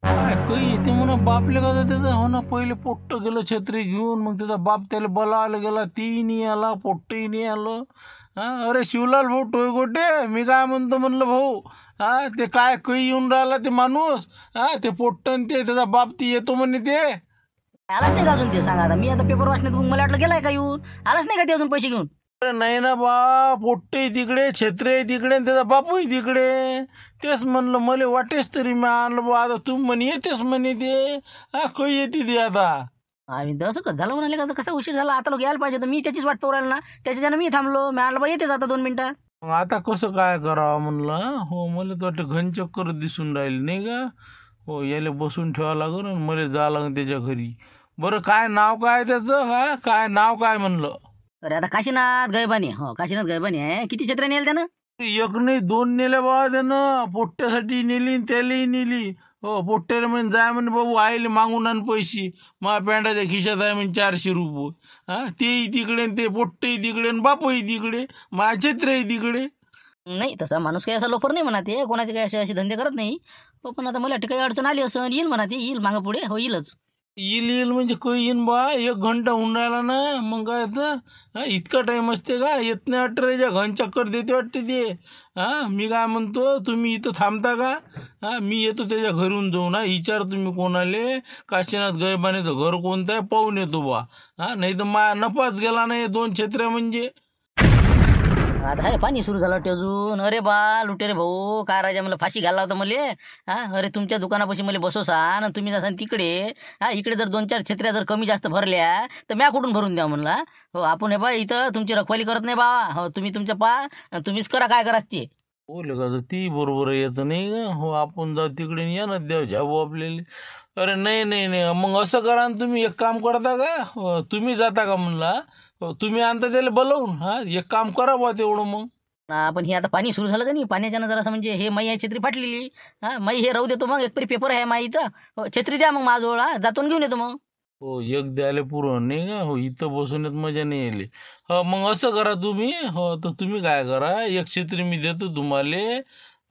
काय काही ते म्हणा बापले का त्याचा हो ना पहिले पोट्ट गेलं छत्री घेऊन मग त्याचा बाप त्याला बोलायला गेला ती नाही आला पोट्टही नाही आलं. हा अरे शिवलाल भाऊ टोयगोटे मी काय म्हणतो म्हणलं भाऊ. हा ते काय काही येऊन राहिला ते माणूस. हा ते पोट्टन ते त्याचा बाप ती येतो म्हणे ते. आलाच नाही का अजून ते? सांगा आता, मी आता पेपर वाचण्यात मग मला वाटलं गेलाय का येऊन. आलाच नाही का ते अजून पैसे घेऊन? अरे नाही ना बा पोट्टही तिकडे छत्रे तिकडे आणि त्याचा बापही तिकडे. तेच म्हणलं मला वाटेच तरी मी आणलं बा आता तू म्हणे येतेस म्हणे ते. हा काही येते ते आता. आम्ही असं कसं झालं म्हणाले का? कसा उशीर झाला, आता लोक यायला पाहिजे. तर मी त्याचीच वाट पाहू राहिलो ना, त्याच्यानं मी थांबलो. मी आणलं बा येतेच आता 2 मिनिटं. मग आता कसं काय करावं म्हणलं. हो मला तर वाटतं घनचक्कर दिसून राहील नाही का. हो याला बसून ठेवावं लागेल आणि मला जावं लागेल त्याच्या घरी. बरं काय नाव काय त्याचं. हा काय नाव काय म्हणलं. अरे आता काशीनाथ गैबानी. हो काशीनाथ गैबानी आहे. किती छत्र्या नेल त्यानं? एक नाही 2 नेल्या बाबा त्यानं. पोट्ट्यासाठी नेली आणि त्यालाही नेली. हो पोट्ट्याला म्हणे जाय म्हणे बाबू आईले मागून आण पैसे. माझ्या पॅन्टाच्या खिशात आहे म्हणे 400 रुपये. हा तेही तिकडे आणि ते पोट्टही तिकडे आणि बापही तिकडे. माझ्या छत्र्याही तिकडे. नाही तसा माणूस काही असा लोफर नाही म्हणा ते. कोणाचे काही असे धंदे करत नाही. हो पण आता मला वाटतं काही अडचण आली असं येईल म्हणा ते. येईल मागं पुढे. हो येईलच. येईल म्हणजे काही येईन बा. 1 घंटा होऊन राहिला ना मग काय तर. हा इतका टाईम असते का. येत नाही वाटतं रे घन चक्कर देते वाटते ते. हा मी काय म्हणतो तुम्ही इथं थांबता का. हा मी येतो त्याच्या घरून जाऊन. हा विचार तुम्ही कोणाले काशीनाथ गैबानेचं घर कोणतं आहे पाहून येतो बा. हा नाही तर मा नफाच गेला नाही 2 छत्र्या म्हणजे. आता आहे पाणी सुरू झालं वाटतं अजून. अरे बा लुटेरे भाऊ, काय राजा मला फाशी घालला होता मले. हा अरे तुमच्या दुकानापाशी मला बसवसा आणि तुम्ही जासान तिकडे. हा इकडे जर 2-4 छत्र्या जर कमी जास्त भरल्या तर म्या कुठून भरून द्या म्हणला. हो आपण हे बा इथं तुमची रखवाली करत नाही बा. हो तुम्ही तुमच्या तुम्हीच करा काय करायचं ते. बोल का ती बरोबर यायचं नाही का. हो आपण जाऊ तिकडे या ना देव जाऊ आपल्याला. अरे नाही नाही नाही मग असं करा ना तुम्ही एक काम करता का. हो, तुम्ही जाता का म्हणला. हो तुम्ही आणता त्याला बोलवून. हा एक काम करा बा तेवढं मग. पण हे आता पाणी सुरू झालं का नाही, पाण्याच्या जरा असं म्हणजे हे माई आहे छत्री फाटलेली. हा माई हे राहू देतो मग. एक तरी पेपर आहे माई इथं. हो छत्री द्या मग माझ्याजवळ. हा जातो आणि घेऊन येतो मग. हो एक द्यायला पुरं नाही का. हो इथं बसून येत मजा नाही येईल. हो मग असं करा तुम्ही. हो तर तुम्ही काय करा 1 छत्री मी देतो तुम्हाला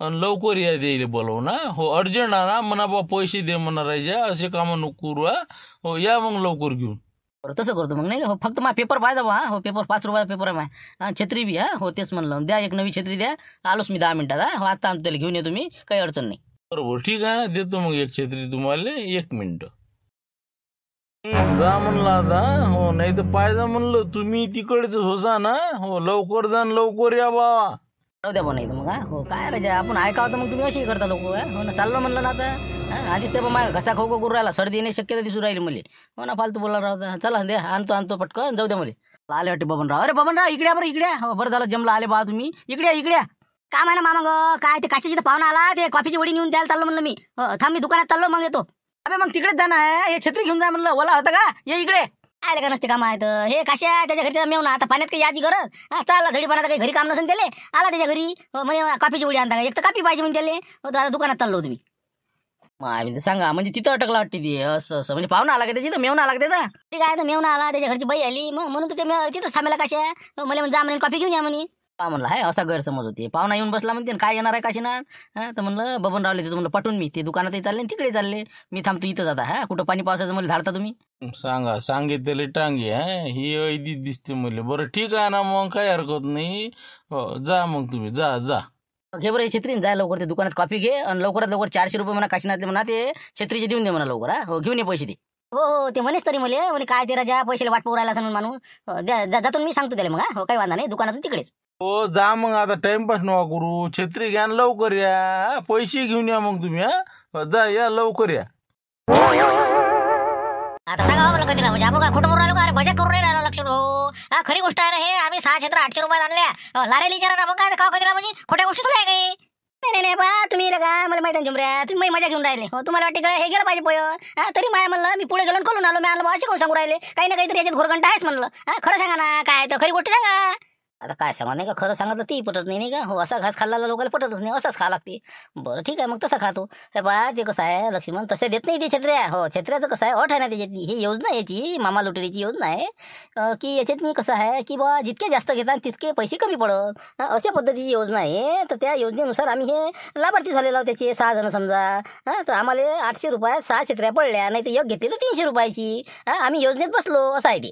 आणि लवकर या द्यायला बोलव ना. हो अर्जंट आणा म्हणा बा पैसे दे म्हणा राजा असे कामं नको करू. हा हो या मग लवकर घेऊन. बरं तसं करतो मग नाही का. हो फक्त माझा पेपर पाहिजे बा. हो पेपर 5 रुपयाचा पेपर आहे माय. हा छत्री बी. हा हो तेच म्हणलं द्या एक नवी छत्री द्या. आलोच मी 10 मिनिटात. हा हो आता आणतो त्याला घेऊन येतो मी. काही अडचण नाही. बरोबर ठीक आहे ना देतो मग 1 छत्री तुम्हाला 1 मिनिट. जा म्हणलं आता. हो नाही तर पाहिजे म्हणलं तुम्ही तिकडच होसा ना. हो लवकर जा लवकर या बा. राहू द्या बा नाही तर मग. हा हो काय राजा आपण ऐकावं तर मग तुम्ही अशी करता लोक. हो ना चाललो म्हणलं ना आता. हा आधीच ते माझ्या घसा खो करू राहिला. सर्दी येण्याची शक्यता दिसू राहिली मला. हो ना फालतू बोला राहता. चला द्या आणतो पटकन जाऊ द्या मला. आले वाटते बबनराव. अरे बबनराव इकडे बरं इकडे. हो बरं झालं जमला आले बा तुम्ही. इकडे काम आहे ना मामा ग. काय ते काशीची पाहुणा आला. ते कॉफीची वडी नेऊन द्यायला चाललो म्हणलं मी. थांब मी दुकानात चाललो मग येतो. अबे मग तिकडेच जाणं आहे. हे छत्री घेऊन जा म्हणलं. ओला होता का ये इकडे. आले का नसते काम आहेत हे काश्या त्याच्या घरी त्याचा मेवना. आता पाण्यात काही याची गरज. हा चालला झडी पाण्यात काही घरी काम नसेल त्याले. आला त्याच्या घरी. म्हणजे कॉफीची वडी आणता का. एक तर कॉफी पाहिजे म्हणजे त्याले. हो आता दुकानात चाललो तुम्ही. मग सांगा म्हणजे तिथं अटकला वाटते ती. असं म्हणजे पाहुणा आला का त्याची तर मेवना आला का त्याचा. ठीक आहे तर मेवना आला त्याच्या घरची बाई आली मग म्हणून तर ते तिथंच थांबायला काश्या. मला जा म्हणे कॉफी घेऊन या म्हणे. म्हणलं हाय असा गैरसमज होते. पाहुणा येऊन बसला म्हणते काय येणार आहे काशीनाथ. हा तर म्हणलं बबनरावले तिथं म्हणलं पटून मी ते दुकानातही चालले तिकडे चालले. मी थांबतो इथं जाता. हा कुठं पाणी पावसाचं मला झाडता तुम्ही. सांगा सांगितले टांगे. हा ही ऐदी दिसते मला. बरं ठीक आहे ना मग काही हरकत नाही. हो जा मग तुम्ही जा. घे बरं हे छत्रीन जा लवकर ते दुकानात कॉफी घे आणि लवकरात लवकर 400 रुपये म्हणा काशीनाथले म्हणा ते छत्रीचे देऊन दे म्हणा लवकर. हा हो घेऊन ये पैसे दे. हो ते म्हणेच तरी मला म्हणे काय ते राजा पैशाला वाट पाहू राहिला असं माणूस. जातो मी सांगतो त्याला मग. हो काही वांधा नाही दुकानातून तिकडेच. हो जा मग आता टाइमपास नका करू. छत्री घ्या लवकर या. पैसे घेऊन या मग तुम्ही. हा जा या लवकर या. आता सांगा मला कधी म्हणजे आपण काय खोटं बोलू राहिलो का. अरे मजा करून राहिलो लक्ष भाऊ. हा खरी गोष्ट आहे हे. आम्ही 6 छत्र 800 रुपयात आणल्या. लारेली विचारा मग काय खाऊ कधी म्हणजे खोट्या गोष्टी थोड्या काही. नाही बा तुम्ही का मला माहिती जुमऱ्या तुम्ही मजा घेऊन राहिले. हो तुम्हाला वाटते हे गेलं पाहिजे पोय. हा तरी माया म्हणलं मी पुढे गेलो कळून आलो. मी आणलं असे कोण सांगू राहिले काही ना काहीतरी याच्यात घोरघंटा आहेच म्हणलं. हा खरं सांगा ना काय तर खरी गोष्ट सांगा. आता काय सांगा नाही का, खरं सांगितलं ती पटत नाही, नाही का. हो, असा घास खाल्ला लोकांना पटतच नाही, असाच खा लागते. बरं ठीक आहे, मग तसा खातो. हे बा ते कसं आहे लक्ष्मण, तसे देत नाही ते छत्र्या. हो, छत्र्याचं कसं आहे, अट आहे ना त्याच्यातली, ही योजना याची मामा लुटेरीची योजना आहे, की याच्यातनी कसं आहे की बा जितके जास्त घेतात तितके पैसे कमी पडत. अशा पद्धतीची योजना आहे. तर त्या योजनेनुसार आम्ही हे लाभार्थी झालेलो आहोत त्याचे 6 जण समजा. तर आम्हाला 800 रुपयात 6 छत्र्या पडल्या, नाही तर एक घेतली तर 300 रुपयाची. आम्ही योजनेत बसलो, असं आहे ते.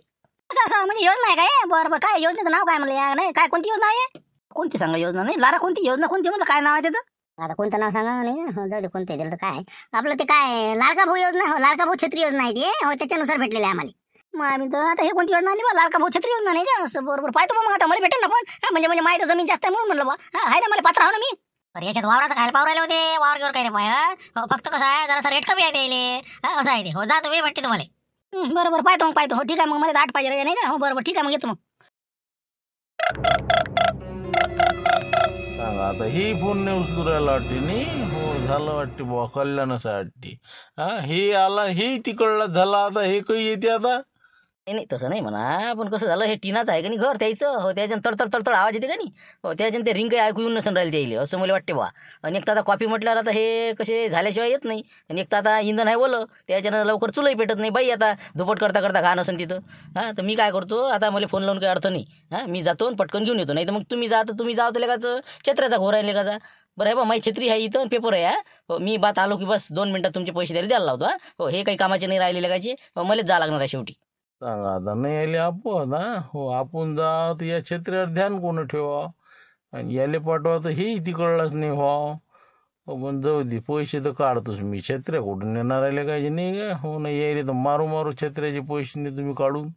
असं असं म्हणजे योजना आहे काय? बरं बरं, काय योजनेचं नाव काय म्हणलं या नाही, काय कोणती योजना आहे? कोणती सांगा योजना नाही लारा, कोणती योजना, कोणती म्हणलं, काय नाव आहे त्याचं? आता कोणतं नाव सांगा नाही हो, जाऊ दे कोणतं दिलं तर काय आपलं ते काय लाडका भाऊ योजना. हो, लाडका भाऊ छत्री योजना आहे ती. हो, त्याच्यानुसार भेटलेलं आहे आम्हाला. मग आम्ही तर आता हे कोणती योजना आली बा, लाडका भाऊ छत्री योजना नाही का? असं बरोबर पाहतो मग आता मला भेटेल ना पण. म्हणजे माहिती जमीन जास्त आहे म्हणून म्हणलं बा. आहे ना, मला पात्र आहो ना मी. अरे याच्यात वावराचं खायला पाव राहिले होते, वावर घेऊन काही नाही पाय. फक्त कसं आहे जरासा रेट कमी आहे त्याले. असं आहे ते. हो, जा तुम्ही भेटते तुम्हाला. बरोबर पाहतो मग पाहतो. हो ठीक आहे, मग मला 8 पाहिजे नाही का. हो बरोबर ठीक आहे, मग येतो मग. सांगा आता ही फोन नाही उचलू वाटते नी. हो झालं वाटते बुवा कल्याणासाठी. हे आला, हे तिकडला झाला, आता हे काही येते आता. नाही नाही तसं नाही म्हणा, पण कसं झालं, हे टिनाचं आहे का नाही घर त्याचं. हो, त्याच्यानं तडतड तडतड आवाज येते का नाही. हो, त्याच्यानं ते रिंग काही ऐकू येऊन नसून राहिले त्याला, असं मला वाटते बा. आणि एक तर आता कॉफी म्हटल्यावर आता हे कसे झाल्याशिवाय येत नाही. आणि एक तर आता इंधन आहे बोलं, त्याच्यानं लवकर चुलही पेटत नाही बाई. आता धुपट करता करता घाण असेल तिथं. तर मी काय करतो आता, मला फोन लावून काही अर्थ नाही. मी जातो आणि पटकन घेऊन येतो. नाही तर मग तुम्ही जावं तर लेकाचं छत्र्याचा घोर आहे लेकाचा. बरं आहे बा, माझी छत्री आहे इथं, पेपर आहे. हो, मी बात आलो की बस 2 मिनिटात तुमचे पैसे द्यायला लावतो. हो, हे काही कामाचे नाही राहिले लेकाचे. मलाच जा लागणार आहे शेवटी. सांगा आता नाही आले आपण. हो, आपण जा तर या क्षेत्रावर ध्यान कोण ठेवा, आणि याले पाठवा तर हेही तिकडलाच नाही व्हावं. हो, पण जाऊ दे, पैसे तर काढतोच मी. छत्र्या कुठून येणार आले काय नाही का. हो, नाही यायले तर मारू मारू छत्र्याचे पैसे नाही तुम्ही काढून.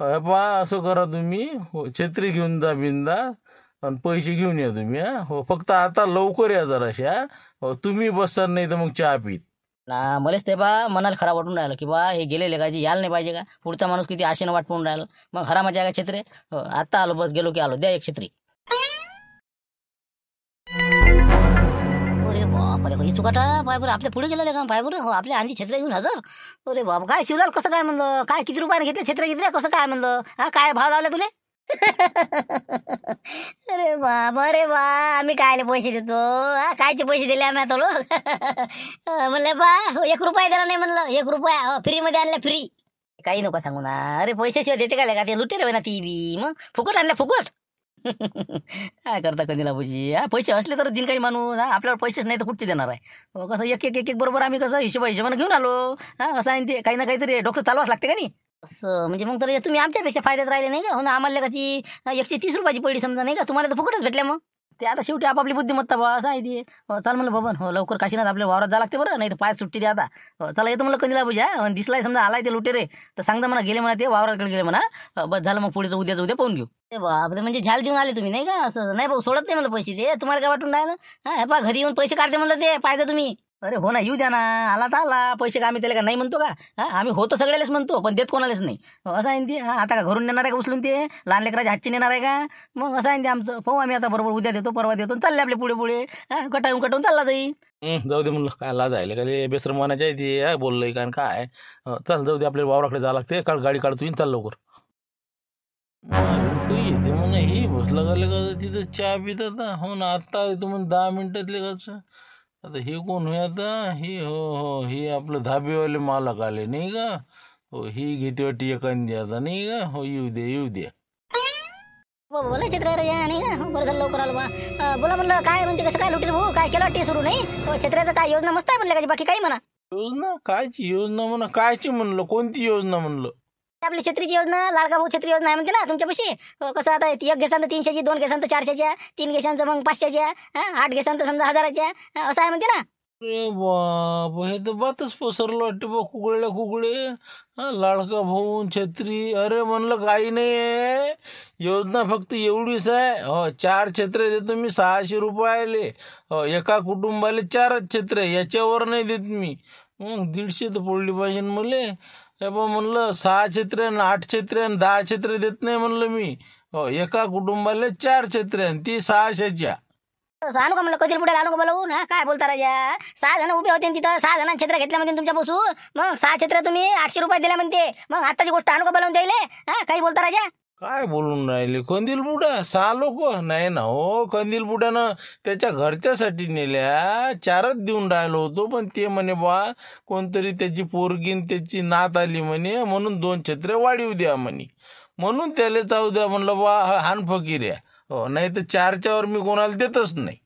हे पहा, असं करा तुम्ही. हो, छत्री घेऊन जा बिंदा आणि पैसे घेऊन या तुम्ही. हो, फक्त आता लवकर या जराशा. हो, तुम्ही बसणार नाही तर मग चहा पीत ना. मलाच ते बा मनाला खराब वाटून राहिलं की बा हे गेलेले काय यायला नाही पाहिजे का. पुढचा माणूस किती आशेनं वाट पाहून राहिला. मग हरामाच्या आहे का छत्रे. हो, आता आलो, बस गेलो की आलो, द्या एक छत्री. अरे बाप रे, ही चुकाटा पाय बरं आपल्या पुढे गेलेले का पाय बरं. हो, आपल्या आधी छत्र्या घेऊन हजर. अरे बाबा, काय शिवलाल कसं काय म्हणलं, काय किती रुपयाने घेतले छत्र्या कसं काय म्हणलं. काय भाव लावला तुले. अरे बाबा, अरे बा, आम्ही कायले पैसे देतो. कायचे पैसे दिले आम्ही आता लोक. म्हणलं बा, 1 रुपया दिला नाही म्हणलं. 1 रुपया फ्रीमध्ये आणल्या, फ्री. काही नको सांगू ना. अरे पैशाशिवाय देते काय का, ते लुटे रे ना ती बी. मग फुकट आणल्या, फुकट. काय करता कधीला बुजी. पैसे असले तर दिन काही माणूस. आपल्याला पैसेच नाही तर कुठचे देणार आहे. हो, कसं एक एक एक एक बरोबर आम्ही कसं हिशोबाने घेऊन आलो. असं आहे ते, काही ना काहीतरी डॉक्टर चालवाच लागते का नाही. असं म्हणजे मग तर तुम्ही आमच्यापेक्षा फायद्यात राहिले नाही का. हो ना, आम्हाला का ती 130 रुपयाची पडली समजा नाही का, तुम्हाला तर फुकटच भेटल्या. मग ते आता शेवटी आपापली बुद्धिमत्ता बा, असं आहे ते. हो, चाल म्हणलं बबन. हो, लवकर काशीनाथ आपल्या वावरात जा लागते बरं, नाही तर पाय सुट्टी द्या आता. हो, चला येतो म्हणलं कंदीला बुजा. दिसलाय समजा आलाय ते लुटे रे, तर सांगता म्हणा गेले म्हणा ते वावराकडे गेले म्हणा. बस झालं, मग पुढेच उद्या पाहून घेऊ. ते बाप, म्हणजे झाल देऊन आले तुम्ही नाही का. असं नाही भाऊ, सोडत नाही म्हणलं पैसे ते. तुम्हाला काय वाटून राहिलं. हे पा घरी येऊन पैसे काढते म्हणलं ते, पाहिजे तुम्ही. अरे हो ना, येऊ द्या ना. आला तर आला पैसे, का आम्ही त्याला का नाही म्हणतो का. आम्ही होतो सगळ्यालाच म्हणतो, पण देत कोणालाच नाही. असं आहे ते. आता का घरून नेणार आहे का उचलून ते, लहान लेकराच्या हातची नेणार आहे का. मग असं आहे ते आमचं. पाहू आम्ही आता, बरोबर उद्या देतो परवा देतो, चालले आपले पुढे पुढे. कटावून चालला जाईल. जाऊ दे म्हणलं, काय लाज आहे का बेसरम मानायच्या आहे ते. बोललंय कारण काय. चल जाऊ दे, आपल्या वावराकडे जावं लागते. काल गाडी काढतो, चाल लवकर. येते म्हणा, ही बसला का का तिथं चहा पित आता. हो ना, आता येतो म्हणून 10 मिनिटातले कसं. आता हे कोण होय आता. ही हो, ही आपलं धाबेवाले मालक आले नाही का. हो, ही घेते वाटी एखादी आता नाही का. हो, येऊ दे. बोला छत्र्या रे, या नाही का. बरं झालं लवकर आलो बा. बोला म्हणलं, काय म्हणते, कसं काय लुटेल भाऊ, काय केलं वाटते सुरू नाही. छत्र्याचं काय योजना मस्त आहे म्हणलं का, बाकी काही म्हणा. योजना कायची योजना म्हणा, कायची म्हणलं, कोणती योजना म्हणलं. आपली छत्रीची योजना, लाडका भाऊ छत्री योजना आहे म्हणते ना तुमच्यापाशी. कसं आता 1 घेसान तर 300ची, 2 घेसान तर 400च्या, 3 घेसान तर मग 500च्या, 8 घेसान तर समजा 1000च्या, असं आहे म्हणते ना. अरे बाप, हे तर बातच पसरलं वाटते बा. कुगळे लाडका भाऊ छत्री. अरे म्हणलं काही नाही, योजना फक्त एवढीच आहे. हो, 4 छत्रे देतो मी 600 रुपयाले. हो, एका कुटुंबाला 4च छत्रे, याच्यावर नाही देत मी. मग 150 तर पडली पाहिजे मले. हे बा म्हणलं 6 छत्रे, 8 छत्रे, 10 छत्रे देत नाही म्हणलं मी. हो, एका कुटुंबाला 4 छत्रे, ती 600च्या. आणू का म्हणलं, कधी पुढे आणू का बोलावून. काय बोलता राजा. 6 जण उभे होते तिथं, 6 जणांना छत्र्या घेतल्या म्हणते तुमच्यापासून. मग 6 छत्र्या तुम्ही 800 रुपये दिल्या म्हणते. मग आताची गोष्ट आणू का बोलावून द्यायले. काही बोलता राजा. काय बोलून राहिले? कंदील बुडा 6 लोक नाही ना हो. कंदील बुड्यानं त्याच्या घरच्यासाठी नेल्या, 4च देऊन राहिलो होतो, पण ते म्हणे बा कोणतरी त्याची पोरगीन त्याची नात आली म्हणे, म्हणून 2 छत्र्या वाढीव द्या म्हणे, म्हणून त्याला चावू द्या म्हणलं बा. हान फकीर हो, नाही तर 4च्यावर मी कोणाला देतच नाही.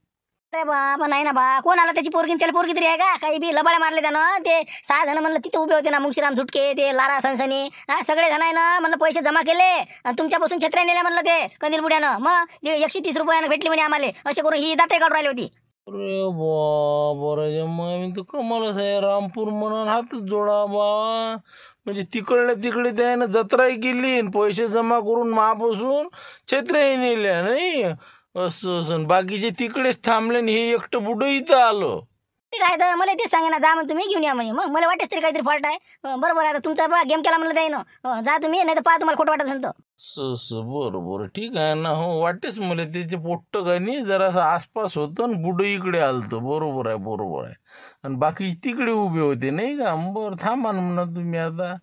अरे बाबा नाही ना बा, कोण आला त्याची पोरगी त्याला पोरगी तरी आहे का? काही बी लबाड्या मारले त्यानं. ते 6 जण म्हणलं तिथे उभे होते ना, मुंशीराम धुटके, ते लारा सनसनी, हा सगळे जण आहे ना म्हणलं पैसे जमा केले आणि तुमच्यापासून छत्र्या नेल्या म्हणलं ते कंदील बुड्यानं. मग 130 रुपयानं भेटली म्हणे आम्हाला. असे करून ही दाते काढून राहिली होती. अरे बरं मग मी तर कमालच आहे. रामपूर म्हणून हातच जोडा बा. म्हणजे तिकडल्या तिकडे त्यानं जत्राही केली, पैसे जमा करून महापासून छत्र्याही नेल्या नाही. असं बाकीचे तिकडेच थांबले आणि हे एकटं बुडं इथं आलं. ठीक आहे, तर मला तेच सांगा ना, जा मग तुम्ही घेऊन या म्हणे. मग मला वाटेच तरी काहीतरी फॉल्ट आहे. बरोबर आहे, आता तुमचा बा गेम केला म्हणलं द्यायनं. जा तुम्ही, नाही तर पहा तुम्हाला खोटं वाटत सांगतो. बरोबर ठीक आहे ना. हो वाटेच मला त्याचे पोट्ट काय नाही, जरासं आसपास होतं आणि बुडं इकडे आलतं. बरोबर आहे. आणि बाकी तिकडे उभे होते नाही का. बरं थांबा ना म्हणा तुम्ही आता.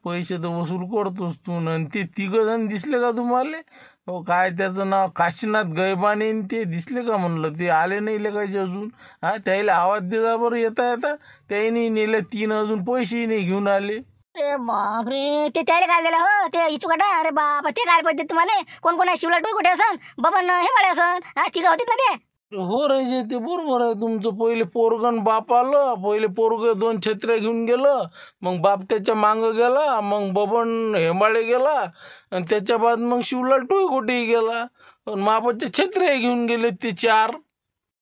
पैसे तर वसूल करतोस तू. आणि ते 3 जण दिसले का तुम्हाला? हो काय त्याचं नाव काशीनाथ गैबाने ते दिसले का म्हणलं? ते आले नाही लेकायचे अजून. त्याला आवाज दिला बरं येता त्याने नेले 3 अजून पैसेही नाही घेऊन आले. अरे बापरे, ते त्याला काय दिलं हो ते इचुकाटा? अरे बापा, ते काय पाहिजे तुम्हाला? कोण आहे? शिवला टोई कुठे असन, बबन हे माळे असन, 3 होतीत ना ते. हो रे, ते बरोबर आहे तुमचं. पहिले पोरगण बाप आलं, पहिले पोरग 2 छत्र्या घेऊन गेलं, मग बाप त्याच्या मागं गेला, मग बबन हेंबाळे गेला, आणि त्याच्या बाद मग शिवलाल टोईकोटेही गेला, आणि मापाच्या छत्र्या घेऊन गेले ते 4.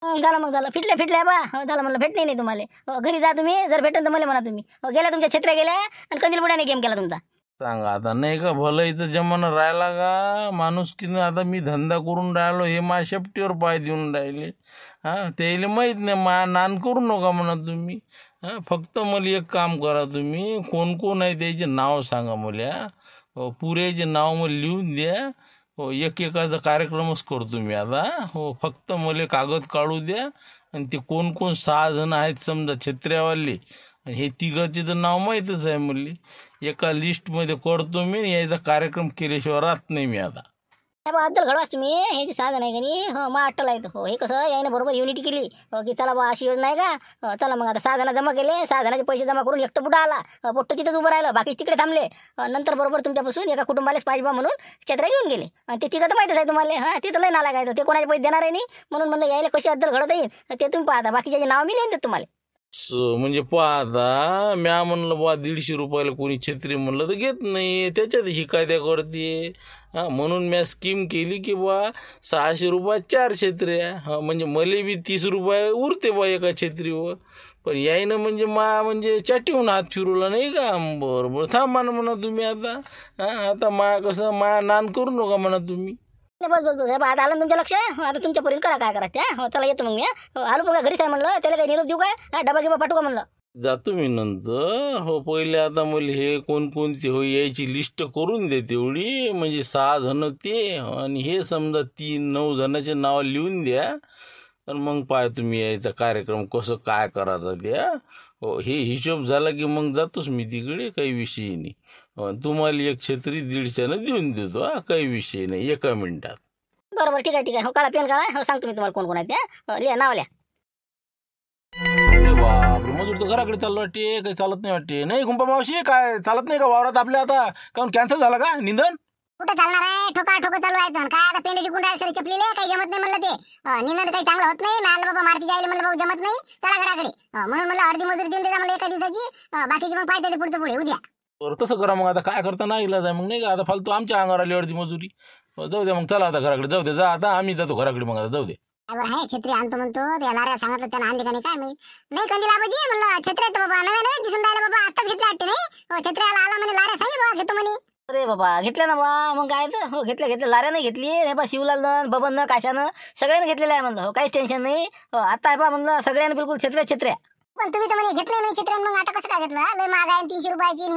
झालं फिटल्या बा. झालं म्हणलं भेटले नाही तुम्हाला. घरी जा तुम्ही, जर भेटेल तर मला म्हणा तुम्ही. गेल्या तुमच्या छत्र्या गेल्या आणि कंदील बुड्याने गेम केला तुमचा. सांगा आता नाही का भलाईचा जमाना राहिला का? माणूस की आता मी धंदा करून राहिलो, हे माझ्या शेपटीवर पाय देऊन राहिले. त्याला माहीत नाही, मा नान करू नका म्हणा तुम्ही. फक्त मला एक काम करा तुम्ही, कोण आहे त्याचे नाव सांगा मला. पुऱ्याचे नाव मला लिहून द्या. हो एकेकाचा कार्यक्रमच करतो मी आता. हो फक्त मला कागद काढू द्या, आणि ते कोण 6 जण आहेत समजा छत्र्यावाले, हे 3घाचे तर नाव माहीतच आहे मला. एका लिस्टमध्ये करतो मी. याचा कार्यक्रम केल्याशिवाय राहत नाही मी आता. अद्दल घडवाच तुम्ही. हे जे 6 जण आहे का नाही, मग अट्टल आहेत. हो हे कसं यायनं बरोबर युनिटी केली की चला बा अशी योजना आहे का. चला मग आता 6 जण जमा केले, 6 जणांचे पैसे जमा करून एकटं बुडा आला, पोट्ट तिथंच उभं राहिलं, बाकी तिकडे थांबले. नंतर बरोबर तुमच्यापासून एका कुटुंबालाच पाहिजे बा म्हणून छत्र्या घेऊन गेले. आणि ते 3 तर माहीतच आहे तुम्हाला. ते तर लय नाला काय, ते कोणाचे पैसे देणार आहे नाही, म्हणून म्हणलं यायला कशी अद्दल घडत येईल ते तुम्ही पाहता. बाकीचे नाव मी लिहून देत तुम्हाला. म्हणजे पाहता म्या म्हणलं बा 150 रुपयाला कोणी छत्री म्हणलं तर घेत नाही, त्याच्यात ही कायद्या करते. म्हणून म्या स्कीम केली की बा 600 रुपयात 4 छत्र्या. म्हणजे मला बी 30 रुपये उरते बा एका छत्रीवर. पण यायनं म्हणजे चाटीहून हात फिरवला नाही का. बरोबर थांबा ना म्हणा तुम्ही आता. आता माया कसं माया नान करू नका म्हणा तुम्ही. बस आता आलं तुमच्या लक्ष. आता तुमच्यापर्यंत करा काय करायचं. हो चला येतो मग मी. आलो बघा घरीच आहे म्हणलं, त्याला काही निरोप देऊ काय, डबा गिबा पाठवू का म्हणलं. जातो मी नंतर. हो पहिले आता मला हे कोणते हो यायची लिस्ट करून दे तेवढी. म्हणजे 6 जण ते, आणि हे समजा 9 जणांचे नाव लिहून द्या. आणि मग पाय तुम्ही यायचा कार्यक्रम कसं काय करायचं द्या. हो हे हिशोब झाला की मग जातोच मी तिकडे, काही विषय नाही. तुम्हाला एक छत्री 150नं देऊन देतो. काही विषय नाही, 1 मिनिटात. बरोबर ठीक आहे. हो काळा पेन काढा. हो सांगतो मी तुम्हाला कोण आहेत त्या. लिहा नाव लिहा. अरे बापरे, मजूर तर घराकडे चाललो वाटते, काही चालत नाही वाटते. नाही गुंपा मावशी, काय चालत नाही का वावरात आपल्या आता? काऊन कॅन्सल झाला का निंदन? कुठं चालणार आहे, ठोका चालू आहे. काय आता पेंडे टिकून राहिले सर चपलेले, काही जमत नाही म्हणलं. ते निंदन काही चांगलं होत नाही. मला बाबा मारती जायला म्हणलं भाऊ जमत नाही, चला घराकडे. म्हणून मला अर्धी मजुरी देऊन द्या मला एका दिवसाची. बाकीची मग पाहिजे ते पुढचं पुढे उद्या. बरं तसं करा मग. आता काय करता नाही इलाज आहे मग नाही का. आता फालतू आमच्या अंगावर आली अर्धी मजुरी. जाऊ द्या मग, चला आता घराकडे जाऊ दे. जा आता आम्ही जातो घराकडे मग. आता जाऊ दे. आहे छत्री आणतो म्हणतो. त्या लाऱ्या सांगितलं त्यानं आणली का नाही काय माहित. नाही कंदील आबाजी म्हणलं छत्र्या तर बाबा नव्या दिसून राहिला बाबा. आताच घेतल्या वाटते नाही. छत्र्याला आला म्हणे लाऱ्या सांगे बाबा घेतो म्हणे. अरे बाबा घेतल्या ना बा. मग काय तर हो घेतल्या लाऱ्या नाही घेतली नाही बा. शिवलालनं बबननं काशानं सगळ्यांनी घेतलेलं आहे म्हणलं. हो काहीच टेन्शन नाही. आता आहे बा म्हणलं सगळ्यांनी बिलकुल छत्र्या. पण तुम्ही तर म्हणे घेतलं नाही छत्र्या, मग आता कसं काय घेतलं? लय महाग आहे 300 रुपयाची.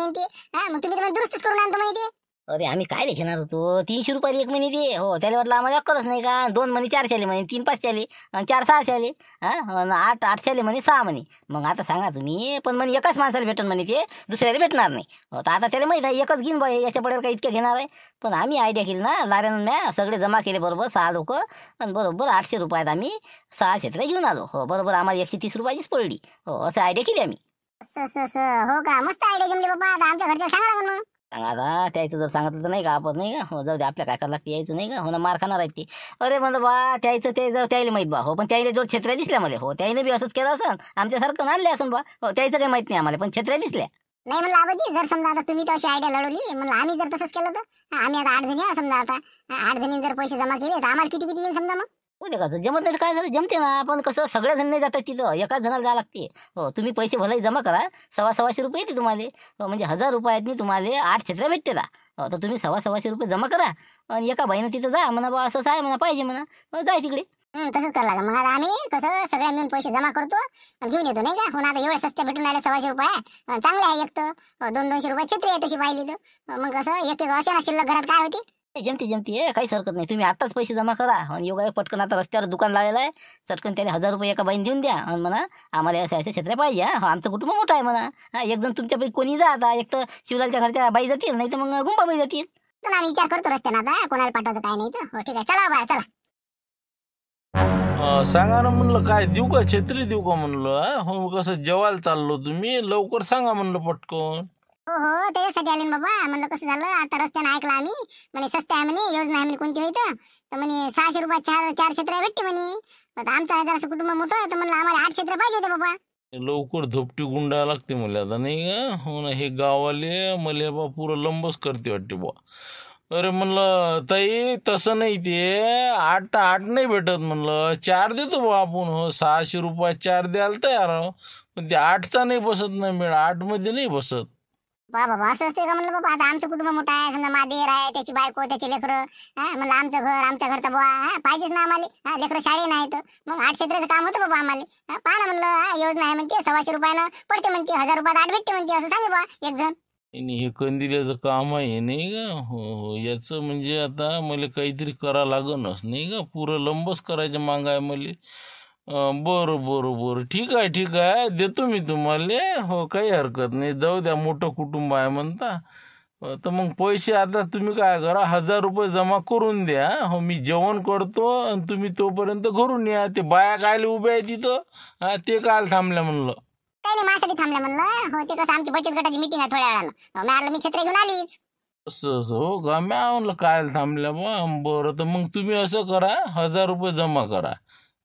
मग तुम्ही तर दुरुस्तच करून आणतो माहिती. अरे आम्ही काय रे घेणार होतो 300 रुपयाला 1 महिने दे. हो त्याला वाटलं आम्हाला अक्कलच नाही का. 2 महिने 400 आले म्हणे, 3 500 आले, 4 600 आले, 8 800 आले म्हणे, 6 महिने. मग आता सांगा तुम्ही, पण म्हणे एकाच माणसाला भेटन म्हणे, ते दुसऱ्याला भेटणार नाही. हो तर आता त्याला माहित आहे एकच घेईन बाई, याच्या पडेल काय इतकं घेणार आहे. पण आम्ही आयडिया केली ना, लाऱ्यानं म्या सगळे जमा केले बरोबर 6 लोक, आणि बरोबर 800 रुपयात आम्ही 6 क्षेत्र घेऊन आलो. हो बरोबर आम्हाला 130 रुपयाचीच पडली. हो असं आयडिया केली आम्ही. हो का, मस्त आयडिया जमली बाबा. आता आमच्या घरच्या सांगा लागेल मग. सांगा आता, त्याचं जर सांगितलं तर नाही का आपण, नाही का. हो जाऊ दे, आपल्या काय करायला लागते, यायचं नाही का. हो ना, मार खाणार आहेत ते. अरे म्हणलं बा त्याचं ते जर त्याला माहीत बा. हो पण त्याला जोर छत्र्या दिसल्या मध्ये. हो त्याने बी असंच केलं असं आमच्यासारखं आणले असं बा. हो त्याचं काही माहित नाही आम्हाला, पण छत्र्या दिसल्या. नाही म्हणलं आबाजी, जर समजा आता तुम्ही तर अशी आयडिया लढवली, म्हणलं आम्ही जर तसंच केलं तर आम्ही आता 8 जणी आहे समजा. आता 8 जणी जर पैसे जमा केले तर आम्हाला किती किती येईल समजा मग. हो का, जमत नाही तर काय झालं, जमते ना. पण कसं सगळ्या जण नाही जातात तिथं, एकाच जणाला जावं लागते. हो तुम्ही पैसे भले जमा करा, 100-100 रुपये येते तुम्हाला. हो म्हणजे 1000 रुपयातनी तुम्हाला 8 क्षेत्र भेटते ना. हो तर तुम्ही 100-100 रुपये जमा करा, आणि एका बाईनं तिथं जा म्हणा बा, असंच आहे म्हणा, पाहिजे म्हणा. हो जाय तिकडे. तसंच करायला लागेल. मग आता आम्ही कसं सगळ्या मिळून पैसे जमा करतो आणि घेऊन येतो नाही का. हो ना, आता एवढे सस्ते भेटून राहिले 100 रुपये, चांगले आहे. एक तर 200-200 रुपये छत्री आहे तशी पाहिली तर. मग कसं एक एक असे ना शिल्लक घरात काय होती. जमते काहीच हरकत नाही. तुम्ही आताच पैसे जमा करा, आणि योगा पटकन आता रस्त्यावर दुकान लावलेलं आहे, चटकन त्याला 1000 रुपये एका बाईने देऊन द्या, आणि म्हणा आम्हाला असे छत्र्या पाहिजे. आमचं कुटुंब मोठं आहे म्हणा. एक जण तुमच्यापैकी कोणी जा, आता एक तर शिवलालच्या घरच्या बाई जातील, नाही तर मग गुंबाबाई जातील. तर आम्ही विचार करतो रस्त्यानं आता कोणाला पाठवायचं काय नाही तर. हो ठीक आहे, चला बाय चला. सांगा ना म्हणलं, काय देऊ का, छत्री देऊ का म्हणलं. हो कसं जेवायला चाललो, तुम्ही लवकर सांगा म्हणलं पटकन. हो त्याच्यासाठी आले ना बाबा. म्हणलं कसं झालं, आता रस्त्यानं ऐकलं आम्ही, म्हणे स्वस्त आहे म्हणे, योजना आहे म्हणे कोणती होईल तर म्हणे 600 रुपयात 4 क्षेत्र भेटते म्हणे. आता आमचं आहे जरासं कुटुंब मोठं आहे, तर म्हणलं आम्हाला 8 क्षेत्र पाहिजे होते बाबा. लवकर धोपटी गुंडा लागते मला आता, नाही का. हो ना, हे गावाले मला बा पुरं लंबच करते वाटते बा. अरे म्हणलं ताई तसं नाही, ते 8 नाही भेटत म्हणलं, 4 देतो बा आपण. हो 600 रुपयात 4 द्यायला तयार आहो, पण ते 8चा नाही बसत ना मेळ, 8 मध्ये नाही बसत. बाबा असं असते का म्हणलं बाबा. आता आमचं कुटुंब मोठं आहे, समजा मादेर आहे, त्याची बायको, त्याचे लेकरं, म्हणलं आमचं घर, आमच्या घरचा बुवा पाहिजेच ना आम्हाला. लेकरं शाळे नाही तर मग 8 क्षेत्राचं काम होतं बाबा आम्हाला. पहा ना म्हणलं, योजना आहे म्हणते 100 रुपयानं पडते म्हणते, 1000 रुपयात 8 भेटते म्हणते, असं सांगे बा एक जण. आणि हे कंदिल्याचं काम आहे नाही का. हो याचं म्हणजे आता मला काहीतरी करा लागणच नाही का, पुरं लंबच करायचं मांग आहे मला. बरं ठीक आहे देतो मी तुम्हाला. हो काही हरकत नाही, जाऊ द्या, मोठं कुटुंब आहे म्हणता. तर मग पैसे आता तुम्ही काय करा, 1000 रुपये जमा करून द्या. हो मी जेवण करतो, आणि तुम्ही तोपर्यंत घरून या. ते बाया कायले उभ्या आहे तिथं, ते काल थांबल्या म्हणलं. काही नाही, माझ्यासाठी थांबल्या म्हणलं. हो ते कसं आमची बचत गटाची मीटिंग आहे थोड्या वेळानं, मी छत्र घेऊन आलीच. असं हो का, मी म्हणलं काय थांबल्या बा. बरं तर मग तुम्ही असं करा, 1000 रुपये जमा करा,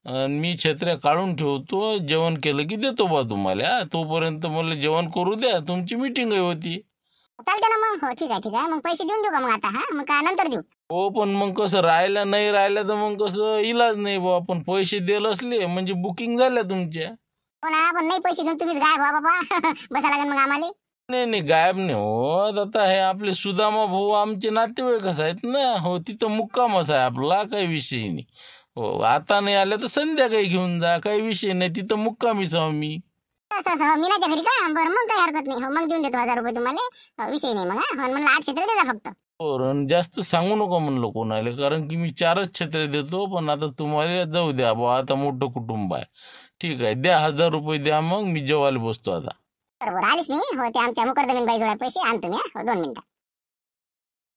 आणि मी छत्र्या काढून ठेवतो, जेवण केलं की देतो बा तुम्हाला. तोपर्यंत मला जेवण करू द्या, तुमची मीटिंगही होती. चालते ना मग. हो ठीक आहे, मग पैसे देऊन देऊ का मग आता. मग काय नंतर देऊ. हो पण मग कसं नाही राहिलं तर मग कसं इलाज नाही बा. आपण पैसे दिले असले म्हणजे बुकिंग झाल्या तुमच्या. हो ना, पण नाही पैसे घेऊन तुम्हीच गायब व्हा बाबा. बसा लागेल मग आम्हाला. नाही गायब नाही होत. आता हे आपले सुदामा भाऊ आमचे नातेवाईकच आहेत ना. हो तिथं मुक्कामच आहे आपला, काही विषय नाही. हो आता नाही आले तर संध्याकाळी घेऊन जा, काही विषय नाही, तिथं मुक्कामीच आहो मी. असं मीनाच्या घरी का. बरं मग काही हरकत नाही. हो मग देऊन देतो 1000 रुपये तुम्हाला, विषय नाही मग. म्हणलं 8 क्षेत्र द्या फक्त. बरं जास्त सांगू नका म्हणलं कोणाला, कारण की मी 4च छत्रे देतो. पण आता तुम्हाला जाऊ द्या बा, आता मोठं कुटुंब आहे. ठीक आहे, द्या 1000 रुपये द्या, मग मी जेवायला बसतो आता. बरोबर आलीच मी. हो ते आमच्या मुकरदमीन बाई जोड्या पैसे आणतो मी. हो 2 मिनिटं.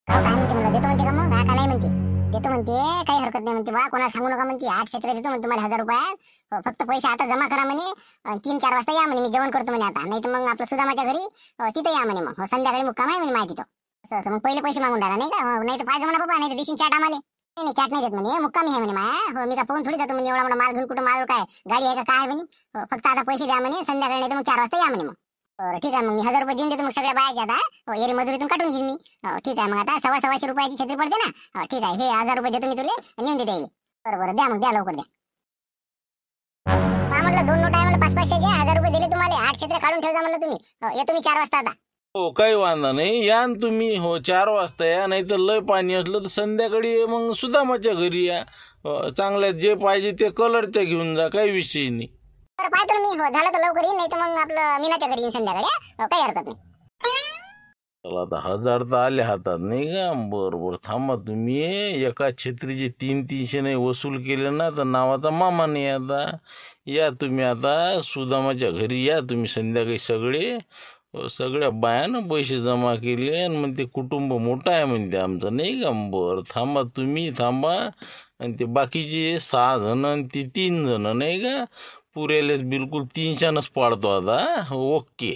काय म्हणते म्हणलं, देतो म्हणते का मग. का नाही म्हणते, देतो म्हणते, काही हरकत नाही म्हणते बा, कोणाला सांगू नका म्हणते. 8 क्षेत्र देतो म्हणते तुम्हाला 1000 रुपयात. फक्त पैसे आता जमा करा म्हणे, 3-4 वाजता या म्हणे, मी जेवण करतो म्हणे आता. नाही तर मग आपलं सुदामाच्या घरी तिथे या म्हणे. मग संध्याकाळी मुक्काम आहे म्हणे माहिती तो. असं मग पहिले पैसे मागून राहिला नाही का. नाही तर पाहिजे म्हणा बाबा, नाही तर देशील चाट आम्हाला. नाही चाट नाही देत म्हणे, मुक्कामी आहे म्हणे माया. हो मी का पाहून थोडी जातो म्हणे, एवढा मोठा माल घेऊन कुठं माझं काय गाडी आहे का काय आहे म्हणे. फक्त आता पैसे द्या म्हणे, संध्याकाळी नाही तर मग 4 वाजता या म्हणे. मग बरं ठीक आहे, मग मी 1000 रुपये देऊन देतो मग सगळ्या बायाच्या आता. हो एरी मजुरीतून काढून घेईन मी. ठीक आहे, मग आता 100-100 रुपयाची छत्री पडते ना. ठीक आहे, हे 1000 रुपये देतो मी तुले, नेऊन देते. बरं द्या मग, द्या लवकर द्या. म्हटलं 2 नोट आहे मला 5-500चे, 1000 रुपये दिले तुम्हाला. 8 क्षेत्र काढून ठेवजा म्हणलं तुम्ही. येतो मी 4 वाजता आता. हो काही वांधा नाही, या न तुम्ही. हो 4 वाजता या, नाही तर लय पाणी असलं तर संध्याकाळी मग सुदामाच्या घरी या. चांगल्या जे पाहिजे ते कलरच्या घेऊन जा, काही विषय नाही. बरं पाहतो मी. हो झालं तर लवकर येईन, नाही तर मग आपलं मीनाच्या घरी येईन संध्याकाळी. काही हरकत नाही. चला आता 1000 तर आले हातात नाही का? बरोबर थांबा तुम्ही. एका छत्रीचे 300-300 नाही वसूल केले ना तर नावाचा मामा नाही. आता या तुम्ही, आता सुदामाच्या घरी या तुम्ही संध्याकाळी सगळे. सगळ्या बायानं पैसे जमा केले आणि मग ते कुटुंब मोठं आहे म्हणते आमचं नाही का? बरं थांबा तुम्ही थांबा. आणि ते बाकीचे 6 जण आणि ते 3 जण नाही का? पुरेलेच बिलकुल 300नच पाडतो आता. ओके.